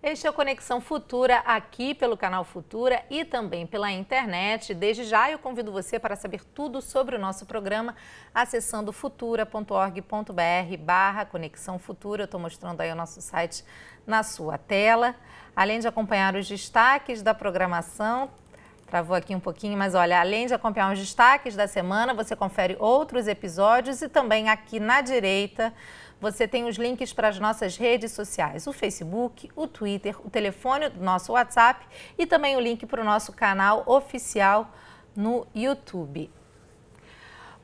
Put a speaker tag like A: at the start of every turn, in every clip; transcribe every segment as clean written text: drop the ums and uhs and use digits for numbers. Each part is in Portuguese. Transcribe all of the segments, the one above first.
A: Este é o Conexão Futura, aqui pelo canal Futura e também pela internet. Desde já eu convido você para saber tudo sobre o nosso programa acessando futura.org.br/Conexão Futura. Eu estou mostrando aí o nosso site na sua tela. Além de acompanhar os destaques da programação, travou aqui um pouquinho, mas olha, além de acompanhar os destaques da semana, você confere outros episódios e também aqui na direita você tem os links para as nossas redes sociais, o Facebook, o Twitter, o telefone do nosso WhatsApp e também o link para o nosso canal oficial no YouTube.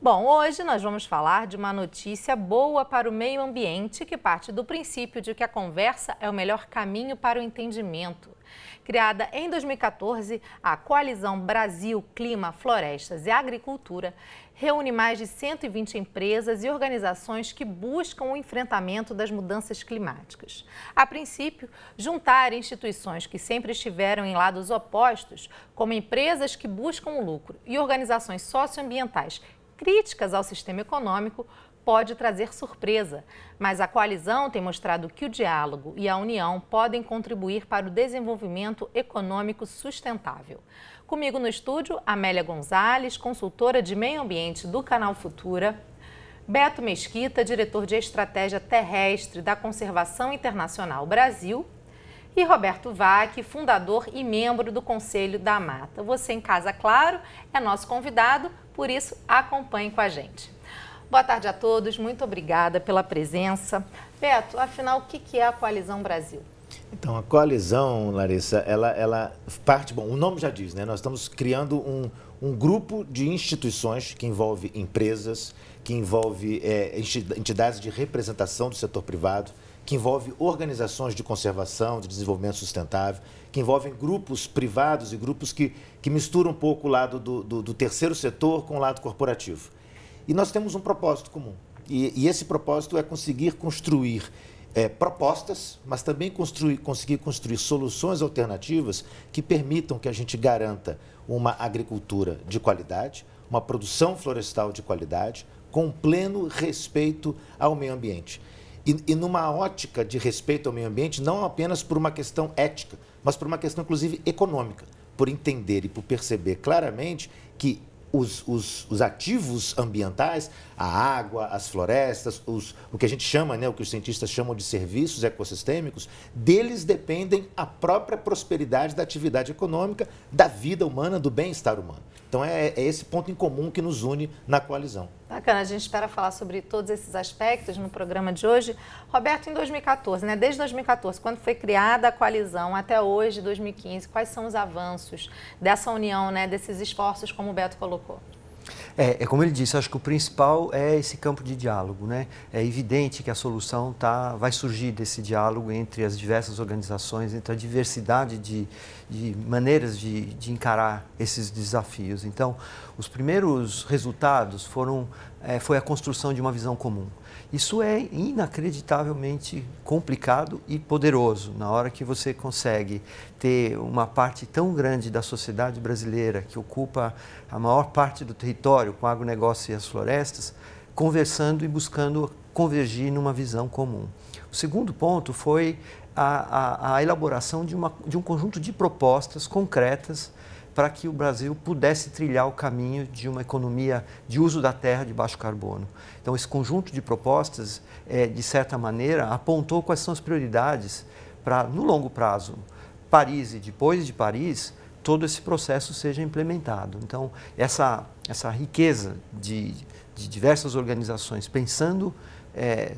A: Bom, hoje nós vamos falar de uma notícia boa para o meio ambiente que parte do princípio de que a conversa é o melhor caminho para o entendimento. Criada em 2014, a Coalizão Brasil, Clima, Florestas e Agricultura reúne mais de 120 empresas e organizações que buscam o enfrentamento das mudanças climáticas. A princípio, juntar instituições que sempre estiveram em lados opostos, como empresas que buscam o lucro e organizações socioambientais críticas ao sistema econômico, pode trazer surpresa, mas a coalizão tem mostrado que o diálogo e a união podem contribuir para o desenvolvimento econômico sustentável. Comigo no estúdio, Amélia Gonzalez, consultora de meio ambiente do Canal Futura, Beto Mesquita, diretor de estratégia terrestre da Conservação Internacional Brasil, e Roberto Vac, fundador e membro do Conselho da Mata. Você em casa, claro, é nosso convidado, por isso acompanhe com a gente. Boa tarde a todos, muito obrigada pela presença. Beto, afinal, o que é a Coalizão Brasil?
B: Então, a coalizão, Larissa, ela parte, bom, o nome já diz, né? Nós estamos criando um grupo de instituições que envolve empresas, que envolve entidades de representação do setor privado, que envolve organizações de conservação, de desenvolvimento sustentável, que envolvem grupos privados e grupos que misturam um pouco o lado do terceiro setor com o lado corporativo. E nós temos um propósito comum. E esse propósito é conseguir construir propostas, mas também conseguir construir soluções alternativas que permitam que a gente garanta uma agricultura de qualidade, uma produção florestal de qualidade, com pleno respeito ao meio ambiente. E numa ótica de respeito ao meio ambiente, não apenas por uma questão ética, mas por uma questão, inclusive, econômica, por entender e por perceber claramente que os ativos ambientais, a água, as florestas, o que a gente chama, né, o que os cientistas chamam de serviços ecossistêmicos, deles dependem a própria prosperidade da atividade econômica, da vida humana, do bem-estar humano. Então é esse ponto em comum que nos une na coalizão.
A: Bacana, a gente espera falar sobre todos esses aspectos no programa de hoje. Roberto, em 2014, né, desde 2014, quando foi criada a coalizão até hoje, 2015, quais são os avanços dessa união, né, desses esforços, como o Beto colocou?
C: Como ele disse, acho que o principal é esse campo de diálogo, né? É evidente que a solução vai surgir desse diálogo entre as diversas organizações, entre a diversidade de maneiras de encarar esses desafios. Então, os primeiros resultados foi a construção de uma visão comum. Isso é inacreditavelmente complicado e poderoso na hora que você consegue ter uma parte tão grande da sociedade brasileira que ocupa a maior parte do território com o agronegócio e as florestas, conversando e buscando convergir numa visão comum. O segundo ponto foi a elaboração de um conjunto de propostas concretas para que o Brasil pudesse trilhar o caminho de uma economia de uso da terra de baixo carbono. Então, esse conjunto de propostas, de certa maneira, apontou quais são as prioridades para, no longo prazo, Paris e depois de Paris, todo esse processo seja implementado. Então, essa riqueza de diversas organizações pensando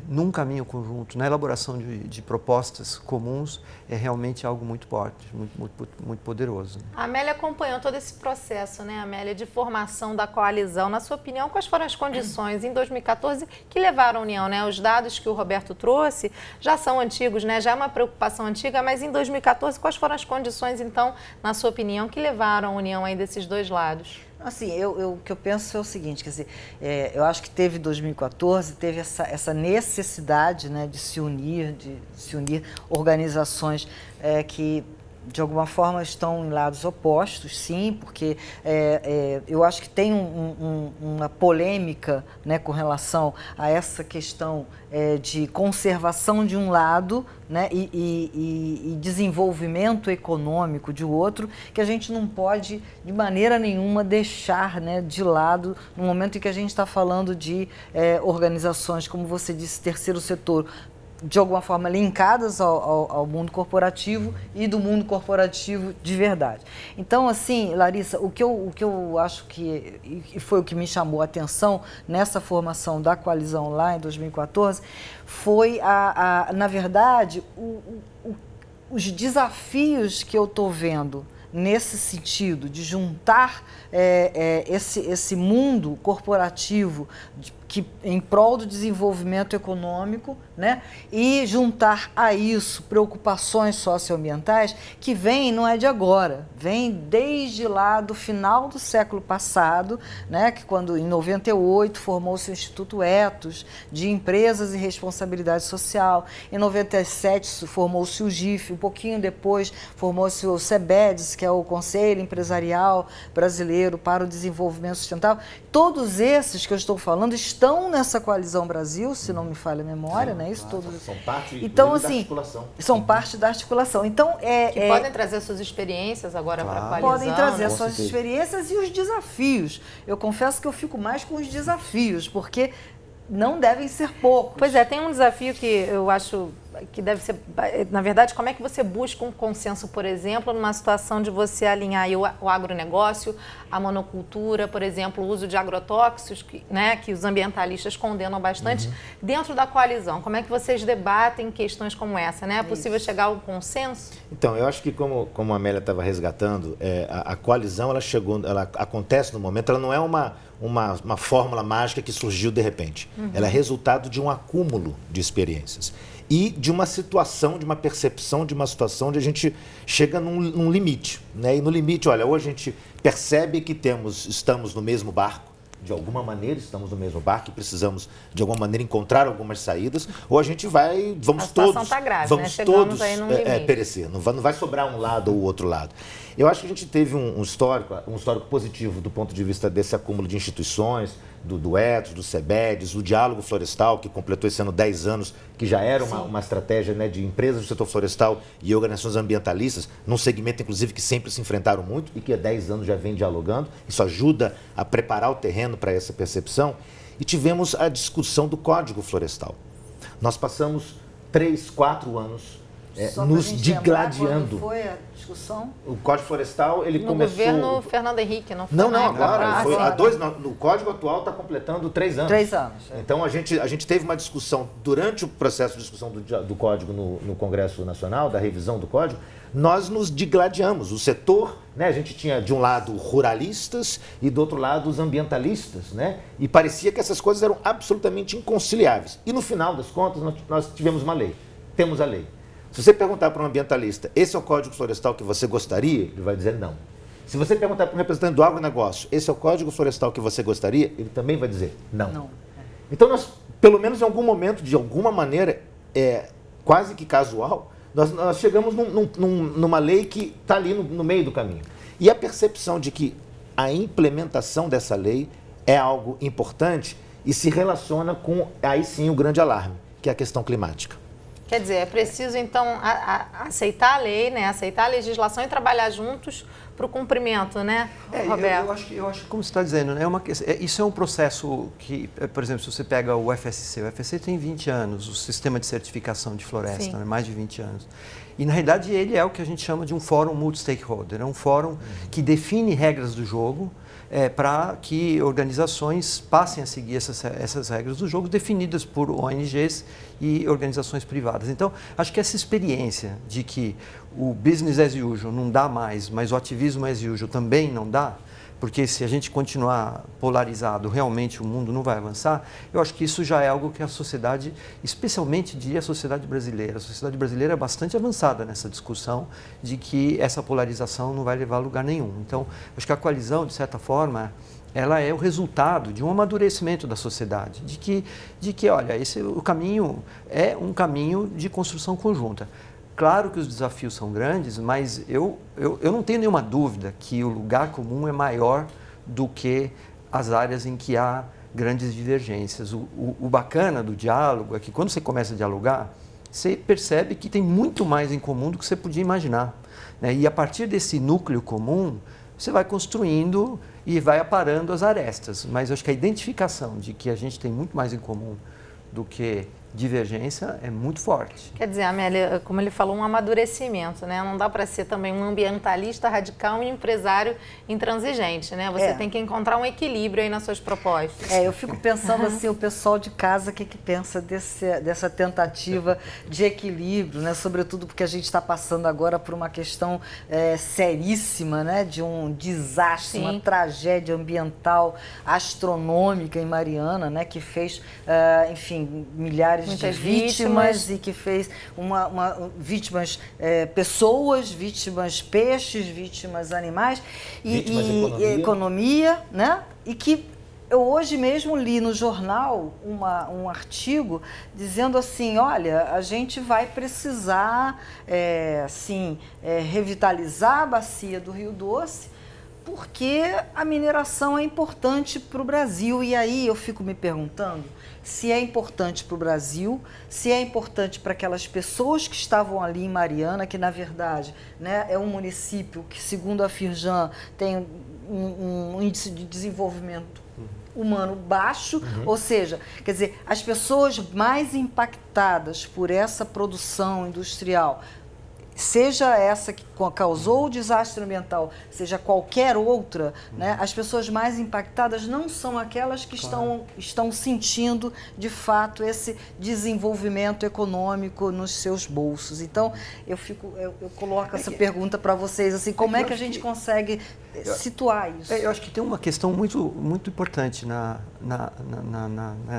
C: num caminho conjunto, na elaboração de propostas comuns, é realmente algo muito forte, muito poderoso.
A: A Amélia acompanhou todo esse processo, né, Amélia, de formação da coalizão. Na sua opinião, quais foram as condições em 2014 que levaram a união, né? Os dados que o Roberto trouxe já são antigos, né? Já é uma preocupação antiga, mas em 2014, quais foram as condições, então, na sua opinião, que levaram a união aí desses dois lados?
D: Assim, o que eu penso é o seguinte, quer dizer, eu acho que teve 2014, teve essa necessidade, né, de se unir organizações que de alguma forma estão em lados opostos, sim, porque eu acho que tem uma polêmica, né, com relação a essa questão de conservação de um lado, né, e desenvolvimento econômico de outro, que a gente não pode de maneira nenhuma deixar, né, de lado no momento em que a gente está falando de organizações, como você disse, terceiro setor, de alguma forma linkadas ao mundo corporativo e do mundo corporativo de verdade. Então, assim, Larissa, o que eu acho que foi o que me chamou a atenção nessa formação da coalizão lá em 2014 foi, na verdade, os desafios que eu estou vendo nesse sentido de juntar esse mundo corporativo que em prol do desenvolvimento econômico, né, e juntar a isso preocupações socioambientais que vêm, não é de agora, vem desde lá do final do século passado, né, que quando em 98 formou-se o Instituto Ethos de Empresas e Responsabilidade Social, em 97 formou-se o GIF, um pouquinho depois formou-se o CEBEDES, que é o Conselho Empresarial Brasileiro para o Desenvolvimento Sustentável. Todos esses que eu estou falando estão nessa coalizão Brasil, se não me falha a memória, né? Isso todos.
B: São parte
D: então,
B: da
D: assim,
B: articulação.
D: São parte da articulação. Então,
A: que podem trazer suas experiências agora para a coalizão.
D: Podem trazer suas experiências e os desafios. Eu confesso que eu fico mais com os desafios, porque não devem ser poucos.
A: Pois é, tem um desafio que eu acho que deve ser, na verdade, como é que você busca um consenso, por exemplo, numa situação de você alinhar aí o agronegócio, a monocultura, por exemplo, o uso de agrotóxicos, né, que os ambientalistas condenam bastante, dentro da coalizão. Como é que vocês debatem questões como essa, né? É possível chegar a um consenso?
B: Então, eu acho que como a Amélia estava resgatando, a coalizão, ela acontece no momento, ela não é uma fórmula mágica que surgiu de repente. Ela é resultado de um acúmulo de experiências e de uma situação, de uma percepção de uma situação onde a gente chega num limite, né? E no limite, olha, ou a gente percebe que estamos no mesmo barco, de alguma maneira estamos no mesmo barco e precisamos de alguma maneira encontrar algumas saídas, ou a gente vamos todos perecer, não vai sobrar um lado ou o outro lado. Eu acho que a gente teve um histórico positivo do ponto de vista desse acúmulo de instituições, do Ethos, do CEBEDES, do Diálogo Florestal, que completou esse ano 10 anos, que já era uma estratégia, né, de empresas do setor florestal e organizações ambientalistas, num segmento, inclusive, que sempre se enfrentaram muito e que há 10 anos já vem dialogando. Isso ajuda a preparar o terreno para essa percepção. E tivemos a discussão do Código Florestal. Nós passamos 3, 4 anos nos digladiando.
D: Quando foi a discussão?
B: O Código Florestal, ele começou...
A: No governo Fernando Henrique, não foi?
B: Não, agora. O Código atual está completando 3 anos.
D: 3 anos.
B: Então, a gente teve uma discussão, durante o processo de discussão do Código no Congresso Nacional, da revisão do Código, nós nos digladiamos. O setor, né, a gente tinha de um lado ruralistas e do outro lado os ambientalistas, né? E parecia que essas coisas eram absolutamente inconciliáveis. E no final das contas, nós tivemos uma lei. Temos a lei. Se você perguntar para um ambientalista, esse é o Código Florestal que você gostaria? Ele vai dizer não. Se você perguntar para um representante do agronegócio, esse é o Código Florestal que você gostaria? Ele também vai dizer não. Então, nós, pelo menos em algum momento, de alguma maneira, quase que casual, nós chegamos numa lei que está ali no meio do caminho. E a percepção de que a implementação dessa lei é algo importante e se relaciona com, aí sim, o grande alarme, que é a questão climática.
A: Quer dizer, é preciso, então, aceitar a lei, né? Aceitar a legislação e trabalhar juntos para o cumprimento, né, Roberto?
C: Eu acho que, como você está dizendo, né, isso é um processo que, por exemplo, se você pega o FSC tem 20 anos, o Sistema de Certificação de Floresta, né, mais de 20 anos. E, na realidade, ele é o que a gente chama de um fórum multi-stakeholder, é um fórum que define regras do jogo, para que organizações passem a seguir essas regras do jogo definidas por ONGs e organizações privadas. Então, acho que essa experiência de que o business as usual não dá mais, mas o ativismo as usual também não dá, porque se a gente continuar polarizado, realmente o mundo não vai avançar, eu acho que isso já é algo que a sociedade, especialmente a sociedade brasileira é bastante avançada nessa discussão de que essa polarização não vai levar a lugar nenhum. Então, acho que a coalizão, de certa forma, ela é o resultado de um amadurecimento da sociedade, de que olha, o caminho é um caminho de construção conjunta. Claro que os desafios são grandes, mas eu não tenho nenhuma dúvida que o lugar comum é maior do que as áreas em que há grandes divergências. O bacana do diálogo é que quando você começa a dialogar, você percebe que tem muito mais em comum do que você podia imaginar, né? E a partir desse núcleo comum, você vai construindo e vai aparando as arestas. Mas eu acho que a identificação de que a gente tem muito mais em comum do que divergência é muito forte.
A: Quer dizer, Amélia, como ele falou, um amadurecimento, né? Não dá para ser também um ambientalista radical e um empresário intransigente, né? Você tem que encontrar um equilíbrio aí nas suas propostas.
D: Eu fico pensando assim, o pessoal de casa, o que pensa dessa tentativa de equilíbrio, né? Sobretudo porque a gente está passando agora por uma questão seríssima, né? De um desastre, uma tragédia ambiental astronômica em Mariana, né? Que fez, enfim, milhares
A: muitas
D: de vítimas e que fez vítimas pessoas, vítimas peixes, vítimas animais e economia, né? E que eu hoje mesmo li no jornal um artigo dizendo assim, olha, a gente vai precisar revitalizar a bacia do Rio Doce porque a mineração é importante para o Brasil. E aí eu fico me perguntando se é importante para o Brasil, se é importante para aquelas pessoas que estavam ali em Mariana, que na verdade, né, é um município que, segundo a Firjan, tem um índice de desenvolvimento humano baixo, ou seja, quer dizer, as pessoas mais impactadas por essa produção industrial, seja essa que causou o desastre ambiental, seja qualquer outra, né, as pessoas mais impactadas não são aquelas que estão sentindo, de fato, esse desenvolvimento econômico nos seus bolsos. Então, eu coloco essa pergunta para vocês, assim, como é que a gente consegue situar isso?
C: Eu acho que tem uma questão muito importante na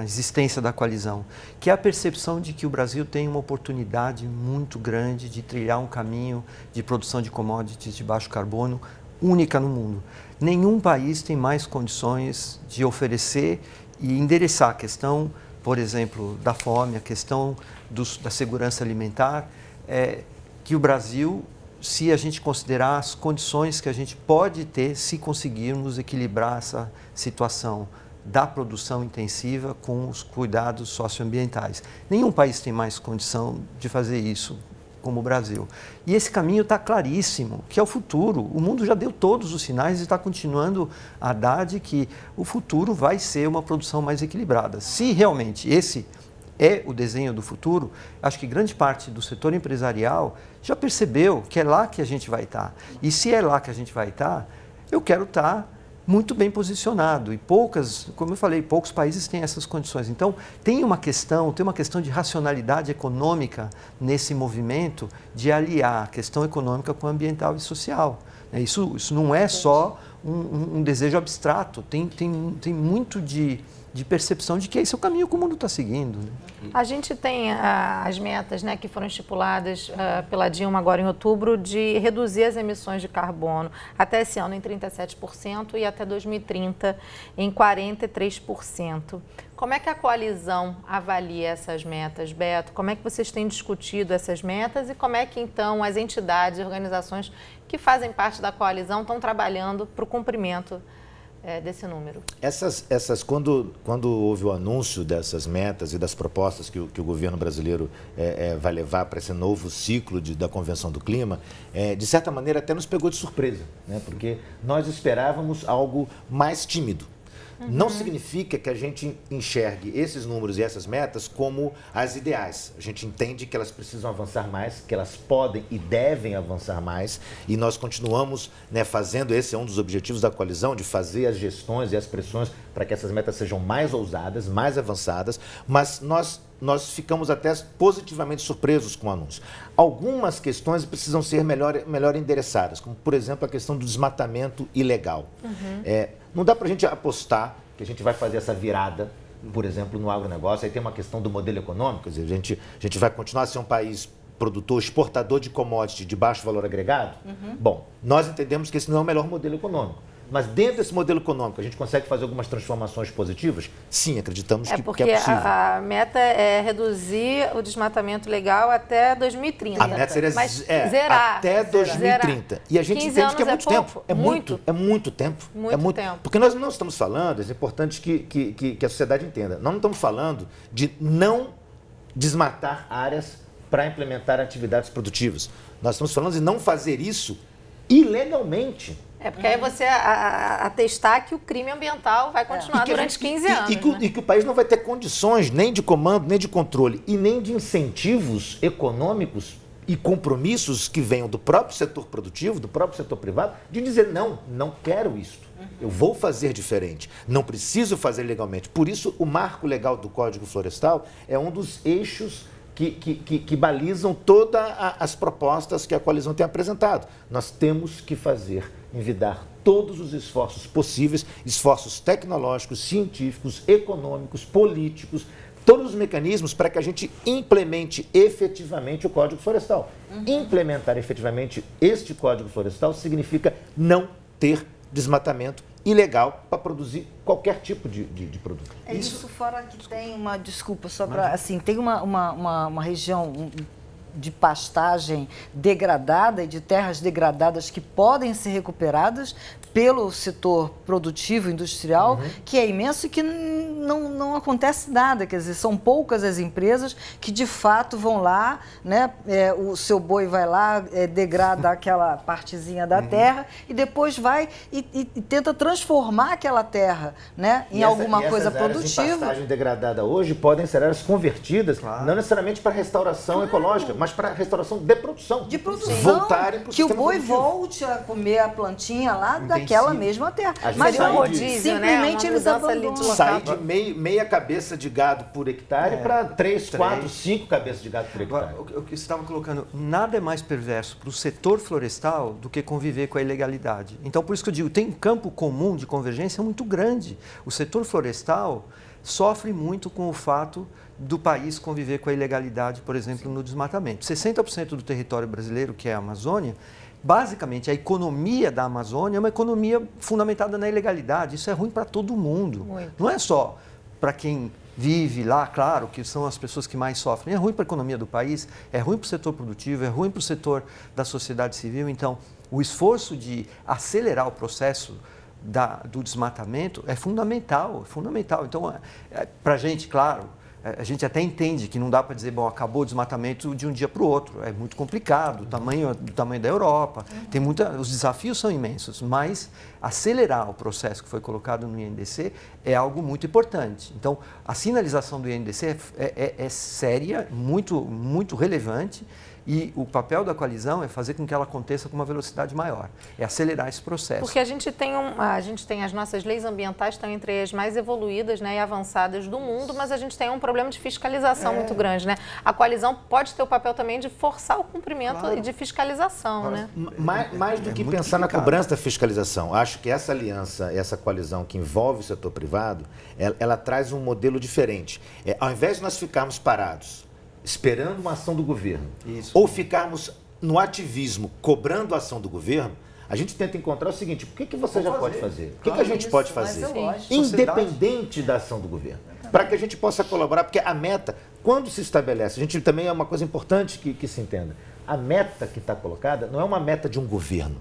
C: existência da coalizão, que é a percepção de que o Brasil tem uma oportunidade muito grande de trilhar um caminho de produção de commodities de baixo carbono única no mundo. Nenhum país tem mais condições de oferecer e endereçar a questão, por exemplo, da fome, a questão da segurança alimentar, que o Brasil, se a gente considerar as condições que a gente pode ter se conseguirmos equilibrar essa situação da produção intensiva com os cuidados socioambientais. Nenhum país tem mais condição de fazer isso como o Brasil. E esse caminho está claríssimo, que é o futuro. O mundo já deu todos os sinais e está continuando a dar de que o futuro vai ser uma produção mais equilibrada. Se realmente esse é o desenho do futuro, acho que grande parte do setor empresarial já percebeu que é lá que a gente vai estar. E se é lá que a gente vai estar, eu quero estar muito bem posicionado. E como eu falei, poucos países têm essas condições. Então, tem uma questão de racionalidade econômica nesse movimento de aliar a questão econômica com a ambiental e social. Isso não é só um desejo abstrato, tem muito de percepção de que esse é o caminho que o mundo está seguindo, né?
A: A gente tem as metas, né, que foram estipuladas pela Dilma agora em outubro de reduzir as emissões de carbono até esse ano em 37% e até 2030 em 43%. Como é que a coalizão avalia essas metas, Beto? Como é que vocês têm discutido essas metas e como é que então as entidades e organizações que fazem parte da coalizão estão trabalhando para o cumprimento desse número?
B: Quando houve o anúncio dessas metas e das propostas que o governo brasileiro vai levar para esse novo ciclo da Convenção do Clima, de certa maneira até nos pegou de surpresa, né? Porque nós esperávamos algo mais tímido. Não significa que a gente enxergue esses números e essas metas como as ideais. A gente entende que elas precisam avançar mais, que elas podem e devem avançar mais, e nós continuamos, né, fazendo, esse é um dos objetivos da coalizão, de fazer as gestões e as pressões para que essas metas sejam mais ousadas, mais avançadas, mas nós ficamos até positivamente surpresos com o anúncio. Algumas questões precisam ser melhor endereçadas, como, por exemplo, a questão do desmatamento ilegal. Não dá para a gente apostar que a gente vai fazer essa virada, por exemplo, no agronegócio. Aí tem uma questão do modelo econômico, quer dizer, a gente vai continuar a ser um país produtor, exportador de commodity de baixo valor agregado? Bom, nós entendemos que esse não é o melhor modelo econômico. Mas dentro desse modelo econômico, a gente consegue fazer algumas transformações positivas? Sim, acreditamos que é possível.
A: Porque a meta é reduzir o desmatamento legal até 2030.
B: A meta seria
A: zerar.
B: Até 2030. E a gente entende que é muito tempo. É muito tempo.
A: Muito tempo.
B: Porque nós não estamos falando, é importante que a sociedade entenda, nós não estamos falando de não desmatar áreas para implementar atividades produtivas. Nós estamos falando de não fazer isso ilegalmente.
A: Porque aí você atestar que o crime ambiental vai continuar durante 15 anos.
B: E que o país não vai ter condições nem de comando, nem de controle e nem de incentivos econômicos e compromissos que venham do próprio setor produtivo, do próprio setor privado, de dizer não quero isso. Eu vou fazer diferente, não preciso fazer legalmente. Por isso, o marco legal do Código Florestal é um dos eixos que balizam todas as propostas que a coalizão tem apresentado. Nós temos que envidar todos os esforços possíveis, esforços tecnológicos, científicos, econômicos, políticos, todos os mecanismos para que a gente implemente efetivamente o Código Florestal. Implementar efetivamente este Código Florestal significa não ter desmatamento ilegal para produzir qualquer tipo de produto.
D: Isso fora que tem uma, desculpa, só para, assim, tem uma região de pastagem degradada e de terras degradadas que podem ser recuperadas pelo setor produtivo industrial, que é imenso e que não acontece nada. Quer dizer, são poucas as empresas que de fato vão lá, né? O seu boi vai lá, degrada aquela partezinha da terra e depois vai e tenta transformar aquela terra, né, em alguma coisa produtiva.
B: Áreas de pastagem degradada hoje podem ser áreas convertidas, não necessariamente para restauração ecológica, mas para restauração de produção.
D: De produção.
B: Voltarem para o
D: que o boi
B: produtivo.
D: volte a comer a plantinha lá daquela mesma terra.
A: Mas seria um rodízio,
D: simplesmente eles abandonam.
B: Sair de meia cabeça de gado por hectare para 3, 4, 5 cabeças de gado por hectare.
C: O que você estava colocando, nada é mais perverso para o setor florestal do que conviver com a ilegalidade. Então, por isso que eu digo, tem um campo comum de convergência muito grande. O setor florestal sofre muito com o fato do país conviver com a ilegalidade, por exemplo, no desmatamento. 60% do território brasileiro, que é a Amazônia, basicamente a economia da Amazônia é uma economia fundamentada na ilegalidade. Isso é ruim para todo mundo.
A: Muito.
C: Não é só para quem vive lá, claro, que são as pessoas que mais sofrem. É ruim para a economia do país, é ruim para o setor produtivo, é ruim para o setor da sociedade civil. Então, o esforço de acelerar o processo do desmatamento é fundamental, é fundamental. Então, para a gente, claro, a gente até entende que não dá para dizer, bom, acabou o desmatamento de um dia para o outro. É muito complicado, do tamanho da Europa. Os desafios são imensos, mas acelerar o processo que foi colocado no INDC é algo muito importante. Então, a sinalização do INDC é séria, muito relevante. E o papel da coalizão é fazer com que ela aconteça com uma velocidade maior, é acelerar esse processo.
A: Porque a gente tem as nossas leis ambientais estão entre as mais evoluídas, né, e avançadas do mundo, mas a gente tem um problema de fiscalização muito grande, né? A coalizão pode ter o papel também de forçar o cumprimento e de fiscalização, né?
B: Mais do que pensar na cobrança da fiscalização, acho que essa aliança, essa coalizão que envolve o setor privado, ela traz um modelo diferente. Ao invés de nós ficarmos parados esperando uma ação do governo, ou ficarmos no ativismo cobrando a ação do governo, a gente tenta encontrar o seguinte: o que você já pode fazer? O que a gente pode fazer? Independente da ação do governo. Para que a gente possa colaborar, porque a meta, quando se estabelece, a gente também é uma coisa importante que se entenda, a meta que está colocada não é uma meta de um governo,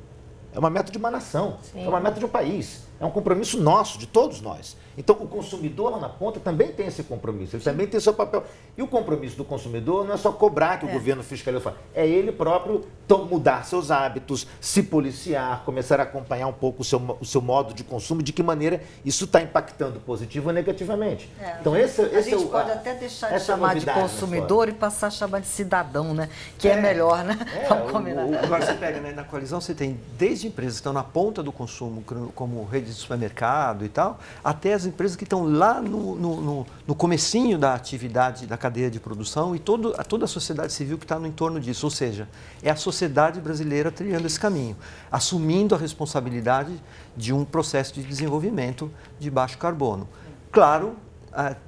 B: é uma meta de uma nação, é uma meta de um país, é um compromisso nosso, de todos nós. Então, o consumidor lá na ponta também tem esse compromisso, ele também tem seu papel. E o compromisso do consumidor não é só cobrar que o governo fiscalize, é ele próprio mudar seus hábitos, se policiar, começar a acompanhar um pouco o seu modo de consumo, de que maneira isso está impactando positivo ou negativamente.
D: Então, a gente pode até deixar de chamar de consumidor e passar a chamar de cidadão, né? Que é melhor, né? Vamos combinar.
C: Agora você pega, né, na coalizão você tem desde empresas que estão na ponta do consumo, como rede de supermercado e tal, até as empresas que estão lá no comecinho da atividade, da cadeia de produção e toda a sociedade civil que está no entorno disso. Ou seja, é a sociedade brasileira trilhando esse caminho, assumindo a responsabilidade de um processo de desenvolvimento de baixo carbono. Claro,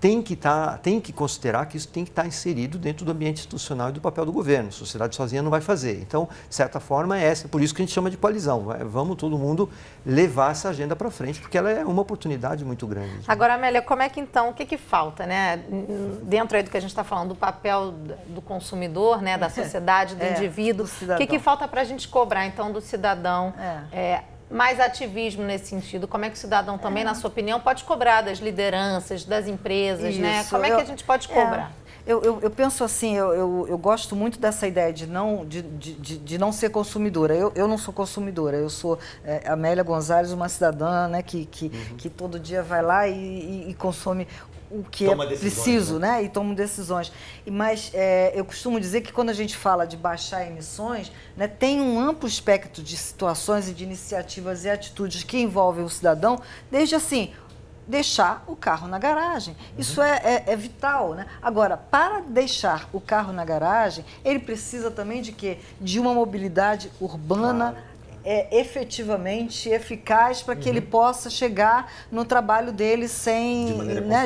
C: tem que considerar que isso tem que estar inserido dentro do ambiente institucional e do papel do governo. A sociedade sozinha não vai fazer. Então, de certa forma, por isso que a gente chama de coalizão. Vamos todo mundo levar essa agenda para frente, porque ela é uma oportunidade muito grande.
A: Agora, Amélia, como é que então, o que falta, né? Dentro aí do que a gente está falando, do papel do consumidor, né? Da sociedade, do indivíduo, o que falta para a gente cobrar, então, do cidadão? Mais ativismo nesse sentido? Como é que o cidadão também, na sua opinião, pode cobrar das lideranças, das empresas, né? Como é que a gente pode cobrar?
D: Eu penso assim, eu gosto muito dessa ideia de não ser consumidora. Eu não sou consumidora, eu sou Amélia Gonzalez, uma cidadã, né, que todo dia vai lá e consome o que é preciso, né? E toma decisões. Mas eu costumo dizer que quando a gente fala de baixar emissões, né, tem um amplo espectro de situações e de iniciativas e atitudes que envolvem o cidadão, desde assim, deixar o carro na garagem. Isso é vital, né? Agora, para deixar o carro na garagem, ele precisa também de quê? De uma mobilidade urbana efetivamente eficaz para que ele possa chegar no trabalho dele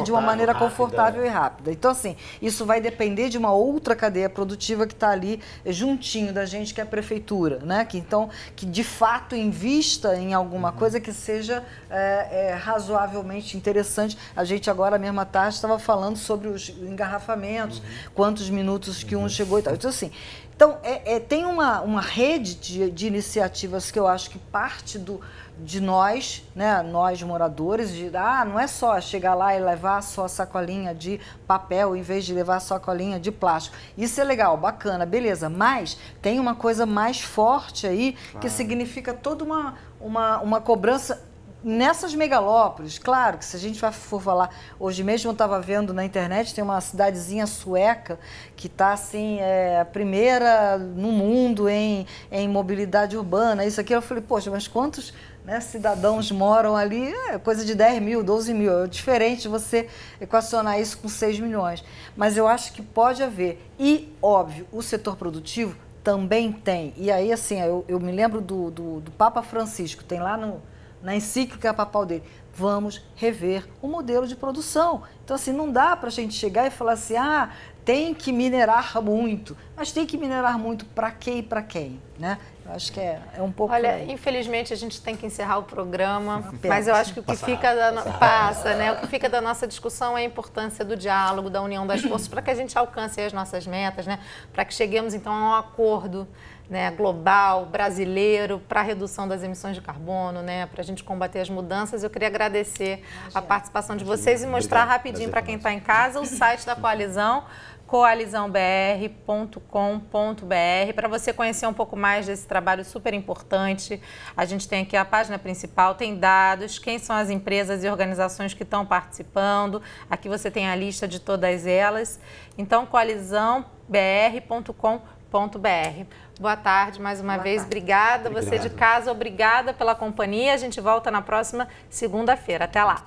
D: de uma maneira confortável e rápida. Então, assim, isso vai depender de uma outra cadeia produtiva que está ali juntinho da gente, que é a prefeitura, né? Que de fato invista em alguma coisa que seja razoavelmente interessante. A gente agora, mesmo à tarde, estava falando sobre os engarrafamentos, quantos minutos que um chegou e tal. Então, assim, tem uma rede de iniciativas que eu acho que parte de nós, né, nós moradores, não é só chegar lá e levar só a sacolinha de papel em vez de levar a sacolinha de plástico. Isso é legal, bacana, beleza, mas tem uma coisa mais forte aí, que significa toda uma cobrança nessas megalópolis. Claro que se a gente for falar, hoje mesmo eu estava vendo na internet, tem uma cidadezinha sueca que está assim, a primeira no mundo em mobilidade urbana, isso aqui. Eu falei, poxa, mas quantos, né, cidadãos moram ali? Coisa de 10 mil, 12 mil. É diferente você equacionar isso com 6 milhões. Mas eu acho que pode haver. E, óbvio, o setor produtivo também tem. E aí, assim, eu me lembro do Papa Francisco, tem lá na encíclica papal dele, vamos rever o modelo de produção. Então, assim, não dá para a gente chegar e falar assim, tem que minerar muito. Mas tem que minerar muito para quê e para quem, né? Eu acho que é um pouco...
A: Olha, infelizmente a gente tem que encerrar o programa, mas eu acho que o que fica o que fica da nossa discussão é a importância do diálogo, da união das forças, para que a gente alcance as nossas metas, né? Para que cheguemos, então, a um acordo, né, global, brasileiro, para a redução das emissões de carbono, né, para a gente combater as mudanças. Eu queria agradecer a participação de vocês e mostrar rapidinho para quem está em casa o site da Coalizão, coalizãobr.com.br, para você conhecer um pouco mais desse trabalho super importante. A gente tem aqui a página principal, tem dados, quem são as empresas e organizações que estão participando. Aqui você tem a lista de todas elas. Então, coalizãobr.com.br. Boa tarde mais uma vez, obrigada. Você de casa, obrigada pela companhia. A gente volta na próxima segunda-feira. Até lá.